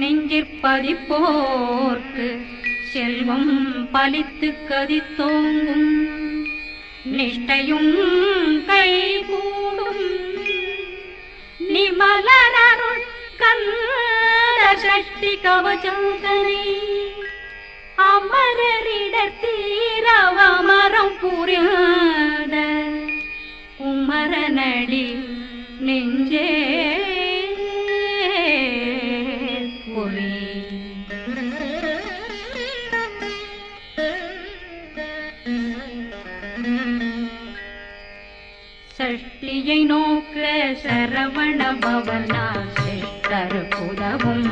நெஞ்சிற்பதிப்போர்க்கு செல்வம் பலித்து கதித்தோங்கும் நிஷ்டையும் கைகூடும் நிமலனருள் கந்த சஷ்டி கவசந்தனை அமரரிடத்தீரவமரம் புரியாத குமரனடி நெஞ்சே பொறி. சஷ்டியை நோக்க சரவண பவனா சிஷ்டர் புதவும்